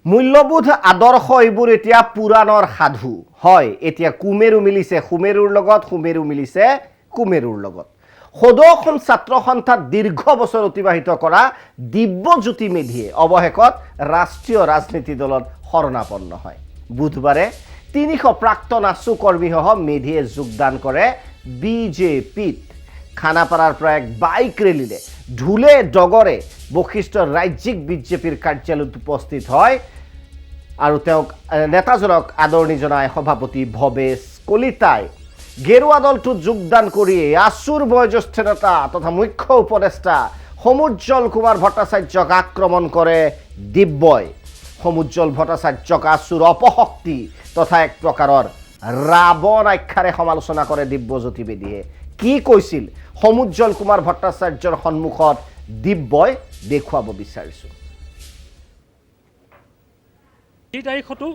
মূল্যবোধ আদৰ্শ এইবোৰ এতিয়া পুৰাণৰ সাধু হয়। এতিয়া কুমেৰু মিলিছে সুমেৰুৰ লগত, সুমেৰু মিলিছে কুমেৰুৰ লগত। সদৌ ছাত্ৰ সন্থাত দীৰ্ঘ বছৰ অতিবাহিত কৰা দিব্যজ্যোতি মেধিয়ে অৱশেষত ৰাষ্ট্ৰীয় ৰাজনীতি দলত শৰণাপন্ন হয়। বুধবাৰে ৩০০ প্ৰাক্তন আছু কৰ্মীসহ মেধিয়ে যোগদান কৰে বিজেপিত। খানাপাৰাৰ পৰা এক বাইক ৰেলীৰে ঢোলে ডগৰে বশিষ্ঠৰ ৰাজ্যিক বিজেপিৰ কাৰ্যালয়ত উপস্থিত হয় আৰু তেওঁক নেতাজনক আদৰণি জনায় সভাপতি ভৱেশ কলিতাই। গেৰুৱা দলটোত যোগদান কৰিয়ে আছুৰ বয়োজ্যেষ্ঠ নেতা তথা মুখ্য উপদেষ্টা সমুজ্জ্বল কুমাৰ ভট্টাচাৰ্যক আক্ৰমণ কৰে দিব্যই। সমুজ্জ্বল ভট্টাচাৰ্যক আছুৰ অপশক্তি তথা এক প্ৰকাৰৰ ৰাৱণ আখ্যাৰে সমালোচনা কৰে দিব্যজ্যোতি মেধিয়ে। কি কৈছিল সমুজ্জ্বল কুমাৰ ভট্টাচাৰ্যৰ সন্মুখত দিব্যই দেখুৱাব বিচাৰিছোঁ। এই তাৰিখতো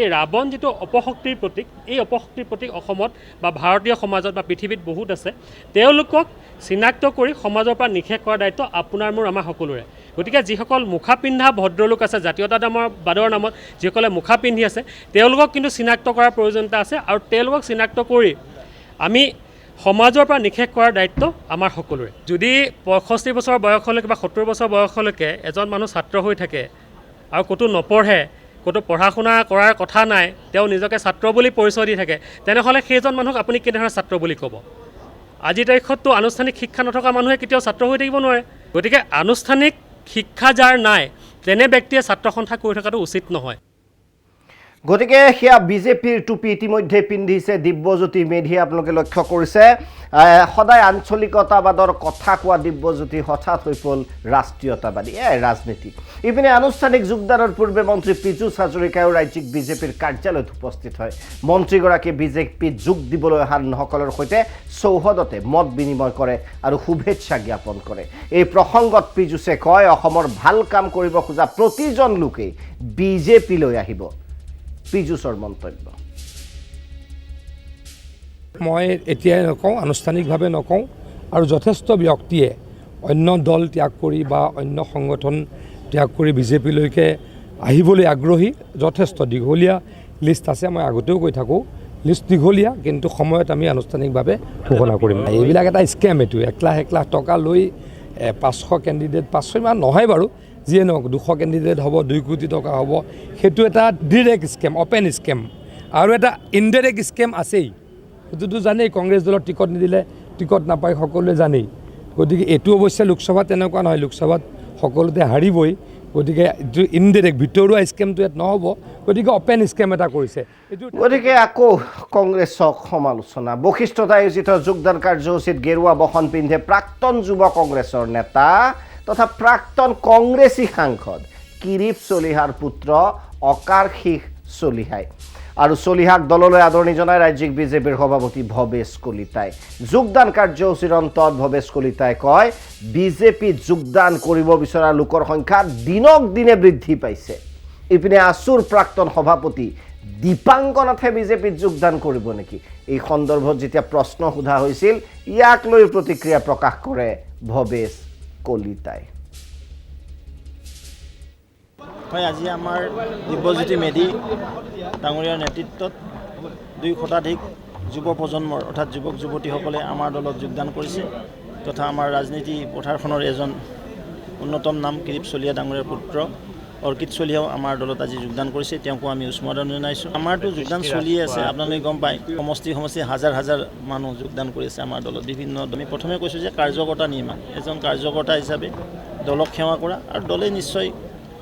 এই ৰাৱণ যিটো অপশক্তিৰ প্ৰতীক, এই অপশক্তিৰ প্ৰতীক অসমত বা ভাৰতীয় সমাজত বা পৃথিৱীত বহুত আছে। তেওঁলোকক চিনাক্ত কৰি সমাজৰ পৰা নিষেধ কৰাৰ দায়িত্ব আপোনাৰ মোৰ আমাৰ সকলোৰে। গতিকে যিসকল মুখা পিন্ধা ভদ্ৰলোক আছে, জাতীয়তাবাদৰ নামত যিসকলে মুখা পিন্ধি আছে, তেওঁলোকক কিন্তু চিনাক্ত কৰাৰ প্ৰয়োজনীয়তা আছে আৰু তেওঁলোকক চিনাক্ত কৰি আমি সমাজৰ পৰা নিষেধ কৰাৰ দায়িত্ব আমাৰ সকলোৰে। যদি 65 বছৰ বয়সলৈকে বা 70 বছৰ বয়সলৈকে এজন মানুহ ছাত্ৰ হৈ থাকে আৰু ক'তো নপঢ়ে, ক'তো পঢ়া শুনা কৰাৰ কথা নাই, তেওঁ নিজকে ছাত্ৰ বুলি পৰিচয় দি থাকে, তেনেহ'লে সেইজন মানুহক আপুনি কেনেধৰণে ছাত্ৰ বুলি ক'ব? আজিৰ তাৰিখততো আনুষ্ঠানিক শিক্ষা নথকা মানুহে কেতিয়াও ছাত্ৰ হৈ থাকিব নোৱাৰে। গতিকে আনুষ্ঠানিক শিক্ষা যাৰ নাই, তেনে ব্যক্তিয়ে ছাত্ৰ সন্থা কৰি থকাটো উচিত নহয়। গতিকে সেয়া বিজেপিৰ টুপি ইতিমধ্যে পিন্ধিছে দিব্যজ্যোতি মেধিয়ে। আপোনালোকে লক্ষ্য কৰিছে, সদায় আঞ্চলিকতাবাদৰ কথা কোৱা দিব্যজ্যোতি হঠাৎ হৈ পল ৰাষ্ট্ৰীয়তাবাদী। ৰাজনীতি। ইপিনে আনুষ্ঠানিক যোগদানৰ পূৰ্বে মন্ত্ৰী পীযুষ হাজৰিকায়ো ৰাজ্যিক বিজেপিৰ কাৰ্যালয়ত উপস্থিত হয়। মন্ত্ৰীগৰাকীয়ে বিজেপিত যোগ দিবলৈ অহা সকলৰ সৈতে চৌহদতে মত বিনিময় কৰে আৰু শুভেচ্ছা জ্ঞাপন কৰে। এই প্ৰসংগত পীযুষে কয়, অসমৰ ভাল কাম কৰিব খোজা প্ৰতিজন লোকেই বিজেপিলৈ আহিব। পীযুষৰ মন্তব্য। মই এতিয়াই নকওঁ, আনুষ্ঠানিকভাৱে নকওঁ, আৰু যথেষ্ট ব্যক্তিয়ে অন্য দল ত্যাগ কৰি বা অন্য সংগঠন ত্যাগ কৰি বিজেপিলৈকে আহিবলৈ আগ্ৰহী। যথেষ্ট দীঘলীয়া লিষ্ট আছে, মই আগতেও কৈ থাকোঁ লিষ্ট দীঘলীয়া, কিন্তু সময়ত আমি আনুষ্ঠানিকভাৱে ঘোষণা কৰিম। এইবিলাক এটা স্কেম, এইটো 1 লাখ টকা লৈ 500 কেণ্ডিডেট, 500 ইমান নহয় বাৰু, যিয়ে নহওক 200 কেণ্ডিডেট হ'ব, 2 কোটি টকা হ'ব, সেইটো এটা ডিৰেক্ট স্কেম, অপেন স্কেম। আৰু এটা ইনডাইৰেক্ট স্কেম আছেই, সেইটোতো জানেই, কংগ্ৰেছ দলৰ টিকট নিদিলে টিকট নাপায়, সকলোৱে জানেই। গতিকে এইটো অৱশ্যে লোকসভাত তেনেকুৱা নহয়, লোকসভাত সকলোতে হাৰিবই। গতিকে এইটো ইনডাইৰেক্ট ভিতৰুৱা স্কেমটো ইয়াত নহ'ব, গতিকে অপেন স্কেম এটা কৰিছে। গতিকে আকৌ কংগ্ৰেছক সমালোচনা। বশিষ্ঠত আয়োজিত যোগদান কাৰ্যসূচীত গেৰুৱা বসন পিন্ধে প্ৰাক্তন যুৱ কংগ্ৰেছৰ নেতা তথা প্ৰাক্তন কংগ্ৰেছী সাংসদ কিৰীপ চলিহাৰ পুত্ৰ অকাৰ্ষিষ চলিহাই। আৰু চলিহাক দললৈ আদৰণি জনায় ৰাজ্যিক বিজেপিৰ সভাপতি ভৱেশ কলিতাই। যোগদান কাৰ্যসূচীৰ অন্তত ভৱেশ কলিতাই কয়, বিজেপিত যোগদান কৰিব বিচৰা লোকৰ সংখ্যা দিনক দিনে বৃদ্ধি পাইছে। ইপিনে আছুৰ প্ৰাক্তন সভাপতি দীপাংকনাথে বিজেপিত যোগদান কৰিব নেকি? এই সন্দৰ্ভত যেতিয়া প্ৰশ্ন সোধা হৈছিল, ইয়াক লৈ প্ৰতিক্ৰিয়া প্ৰকাশ কৰে ভৱেশ কলিতাই। হয়, আজি আমাৰ দিব্যজ্যোতি মেধি ডাঙৰীয়াৰ নেতৃত্বত 2 শতাধিক যুৱ প্ৰজন্মৰ অৰ্থাৎ যুৱক যুৱতীসকলে আমাৰ দলত যোগদান কৰিছে তথা আমাৰ ৰাজনীতি পথাৰখনৰ এজন অন্যতম নাম কিৰীপ চলিহা ডাঙৰীয়াৰ পুত্ৰ অৰ্কিড চলিহাও আমাৰ দলত আজি যোগদান কৰিছে। তেওঁকো আমি উষ্মাদন জনাইছোঁ। আমাৰতো যোগদান চলিয়ে আছে, আপোনালোকে গম পায়, সমষ্টি হাজাৰ হাজাৰ মানুহ যোগদান কৰিছে আমাৰ দলত। বিভিন্ন আমি প্ৰথমে কৈছোঁ যে কাৰ্যকৰ্তা নিৰ্মাণ, এজন কাৰ্যকৰ্তা হিচাপে দলক সেৱা কৰা, আৰু দলে নিশ্চয়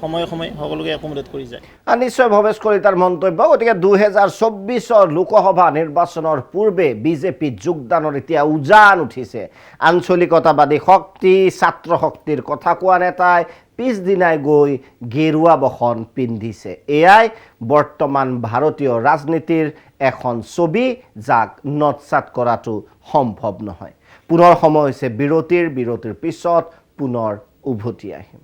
সময়ে সময়ে সকলোকে একোমোডেট কৰি যায়। নিশ্চয় ভৱেশ কলিতাৰ মন্তব্য। গতিকে 2024 লোকসভা নিৰ্বাচনৰ পূৰ্বে বিজেপিত যোগদানৰ এতিয়া উজান উঠিছে। আঞ্চলিকতাবাদী শক্তি, ছাত্ৰ শক্তিৰ কথা কোৱা নেতাই পিছদিনাই গৈ গেৰুৱা বসন পিন্ধিছে। এয়াই বৰ্তমান ভাৰতীয় ৰাজনীতিৰ এখন ছবি, যাক নৎসাত কৰাটো সম্ভৱ নহয়। পুনৰ সময় হৈছে বিৰতিৰ পিছত পুনৰ উভতি আহিম।